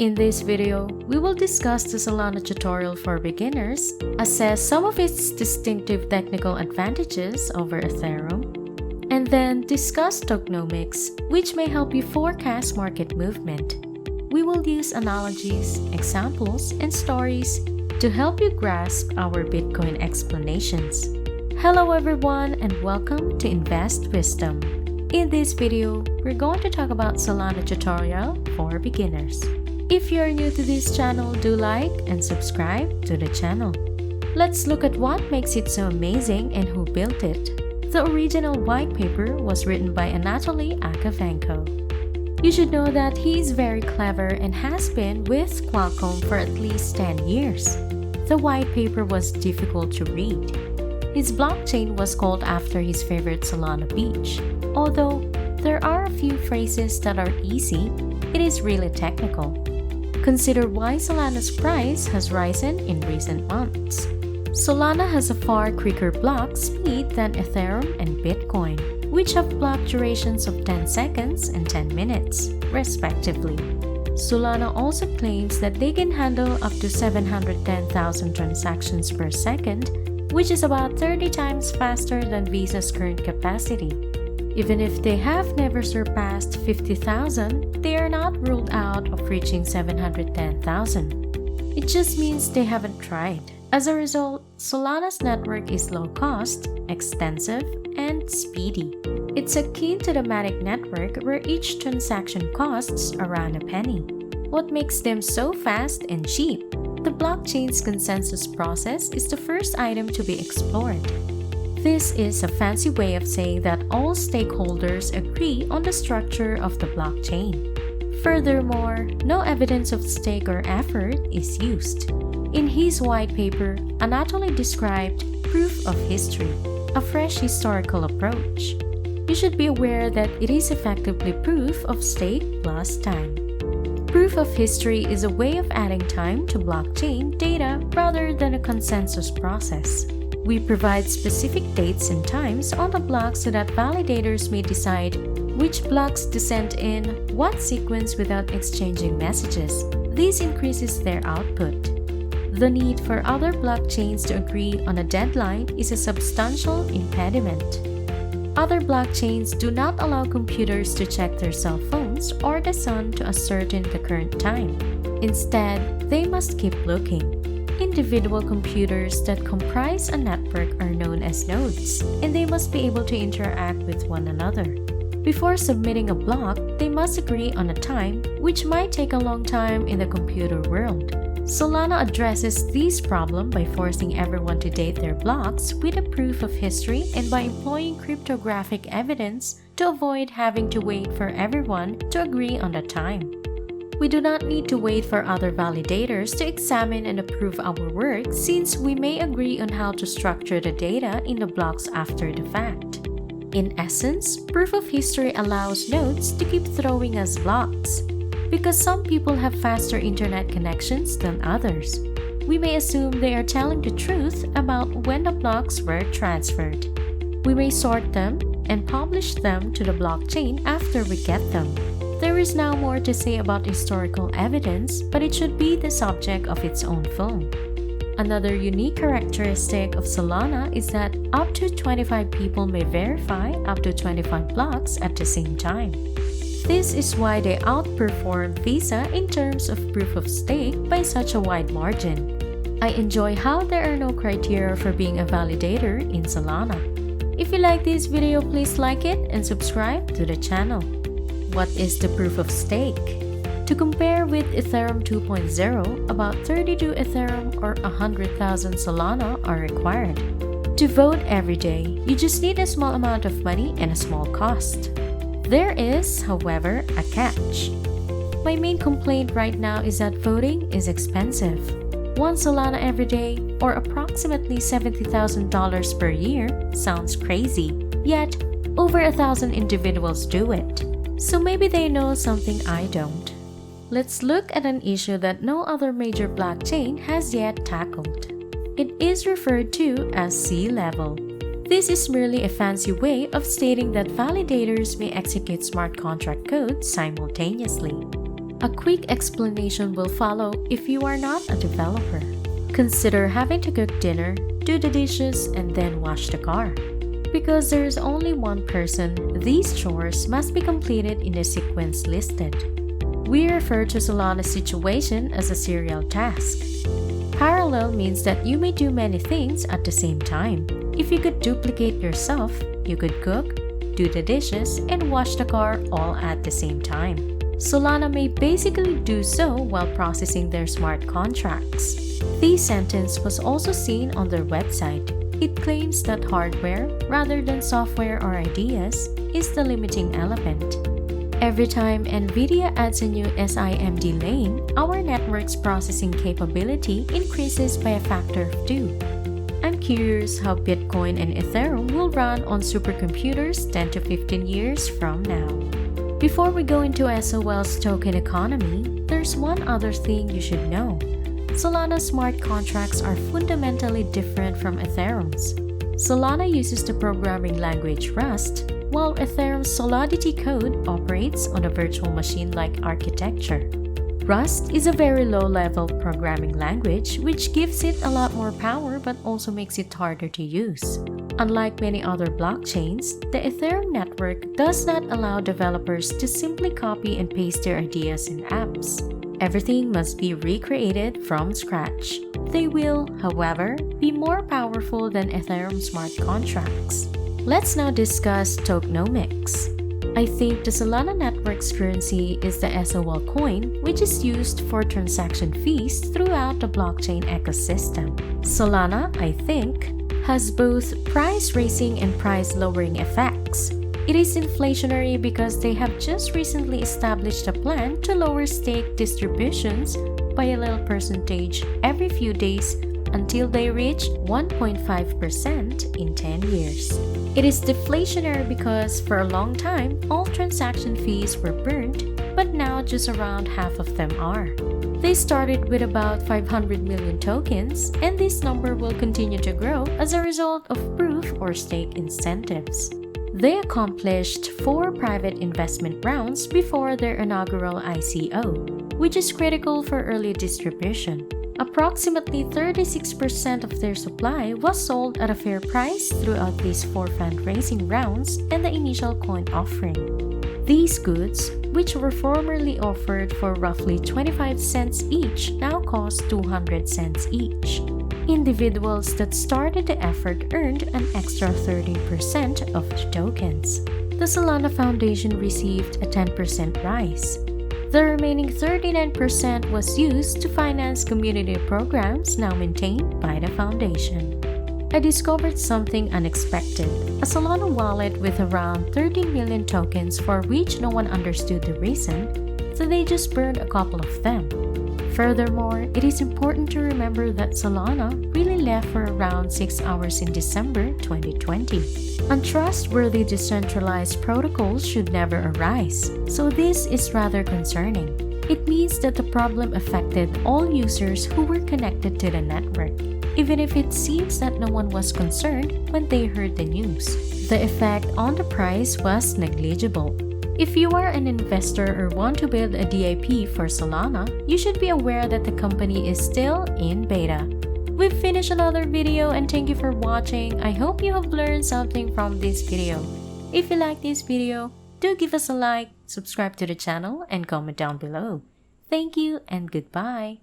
In this video, we will discuss the Solana tutorial for beginners, assess some of its distinctive technical advantages over Ethereum, and then discuss tokenomics, which may help you forecast market movement. We will use analogies, examples, and stories to help you grasp our Bitcoin explanations. Hello everyone and welcome to Invest Wisdom. In this video, we're going to talk about Solana tutorial for beginners. If you're new to this channel, do like and subscribe to the channel. Let's look at what makes it so amazing and who built it. The original white paper was written by Anatoly Yakovenko. You should know that he is very clever and has been with Qualcomm for at least 10 years. The white paper was difficult to read. His blockchain was called after his favorite Solana beach. Although there are a few phrases that are easy, it is really technical. Consider why Solana's price has risen in recent months. Solana has a far quicker block speed than Ethereum and Bitcoin, which have block durations of 10 seconds and 10 minutes, respectively. Solana also claims that they can handle up to 710,000 transactions per second, which is about 30 times faster than Visa's current capacity. Even if they have never surpassed 50,000, they are not ruled out of reaching 710,000. It just means they haven't tried. As a result, Solana's network is low cost, extensive, and speedy. It's akin to the Matic network where each transaction costs around a penny. What makes them so fast and cheap? The blockchain's consensus process is the first item to be explored. This is a fancy way of saying that all stakeholders agree on the structure of the blockchain. Furthermore, no evidence of stake or effort is used. In his white paper, Anatoly described proof of history, a fresh historical approach. You should be aware that it is effectively proof of stake plus time. Proof of history is a way of adding time to blockchain data rather than a consensus process. We provide specific dates and times on the block so that validators may decide which blocks to send in what sequence without exchanging messages. This increases their output. The need for other blockchains to agree on a deadline is a substantial impediment. Other blockchains do not allow computers to check their cell phones or the sun to ascertain the current time. Instead, they must keep looking. Individual computers that comprise a network are known as nodes, and they must be able to interact with one another. Before submitting a block, they must agree on a time, which might take a long time in the computer world. Solana addresses this problem by forcing everyone to date their blocks with a proof of history and by employing cryptographic evidence to avoid having to wait for everyone to agree on the time. We do not need to wait for other validators to examine and approve our work since we may agree on how to structure the data in the blocks after the fact. In essence, proof of history allows nodes to keep throwing us blocks. Because some people have faster internet connections than others, we may assume they are telling the truth about when the blocks were transferred. We may sort them and publish them to the blockchain after we get them. There is now more to say about historical evidence, but it should be the subject of its own film. Another unique characteristic of Solana is that up to 25 people may verify up to 25 blocks at the same time. This is why they outperform Visa in terms of proof of stake by such a wide margin. I enjoy how there are no criteria for being a validator in Solana. If you like this video, please like it and subscribe to the channel. What is the proof of stake? To compare with Ethereum 2.0, about 32 Ethereum or 100,000 Solana are required. To vote every day, you just need a small amount of money and a small cost. There is, however, a catch. My main complaint right now is that voting is expensive. 1 Solana every day, or approximately $70,000 per year, sounds crazy. Yet, over 1,000 individuals do it. So maybe they know something I don't. Let's look at an issue that no other major blockchain has yet tackled. It is referred to as C-level. This is merely a fancy way of stating that validators may execute smart contract code simultaneously. A quick explanation will follow if you are not a developer. Consider having to cook dinner, do the dishes, and then wash the car. Because there is only one person, these chores must be completed in the sequence listed. We refer to Solana's situation as a serial task. Parallel means that you may do many things at the same time. If you could duplicate yourself, you could cook, do the dishes, and wash the car all at the same time. Solana may basically do so while processing their smart contracts. This sentence was also seen on their website. It claims that hardware, rather than software or ideas, is the limiting element. Every time NVIDIA adds a new SIMD lane, our network's processing capability increases by a factor of 2. I'm curious how Bitcoin and Ethereum will run on supercomputers 10 to 15 years from now. Before we go into SOL's token economy, there's one other thing you should know. Solana's smart contracts are fundamentally different from Ethereum's. Solana uses the programming language Rust, while Ethereum's Solidity code operates on a virtual machine-like architecture. Rust is a very low-level programming language which gives it a lot more power but also makes it harder to use. Unlike many other blockchains, the Ethereum network does not allow developers to simply copy and paste their ideas and apps. Everything must be recreated from scratch. They will, however, be more powerful than Ethereum smart contracts. Let's now discuss tokenomics. I think the Solana network's currency is the SOL coin, which is used for transaction fees throughout the blockchain ecosystem. Solana, I think, has both price-raising and price-lowering effects. It is inflationary because they have just recently established a plan to lower stake distributions by a little percentage every few days until they reach 1.5% in 10 years. It is deflationary because for a long time, all transaction fees were burned, but now just around half of them are. They started with about 500 million tokens, and this number will continue to grow as a result of proof or stake incentives. They accomplished 4 private investment rounds before their inaugural ICO, which is critical for early distribution. Approximately 36% of their supply was sold at a fair price throughout these 4 fundraising rounds and the initial coin offering. These goods, which were formerly offered for roughly 25 cents each, now cost 200 cents each. Individuals that started the effort earned an extra 30% of the tokens. The Solana Foundation received a 10% rise. The remaining 39% was used to finance community programs now maintained by the foundation. I discovered something unexpected, a Solana wallet with around 30 million tokens for which no one understood the reason, so they just burned a couple of them. Furthermore, it is important to remember that Solana really left for around 6 hours in December 2020. Untrustworthy decentralized protocols should never arise, so this is rather concerning. It means that the problem affected all users who were connected to the network, even if it seems that no one was concerned when they heard the news. The effect on the price was negligible. If you are an investor or want to build a DAP for Solana, you should be aware that the company is still in beta. We've finished another video and thank you for watching. I hope you have learned something from this video. If you like this video, do give us a like, subscribe to the channel, and comment down below. Thank you and goodbye.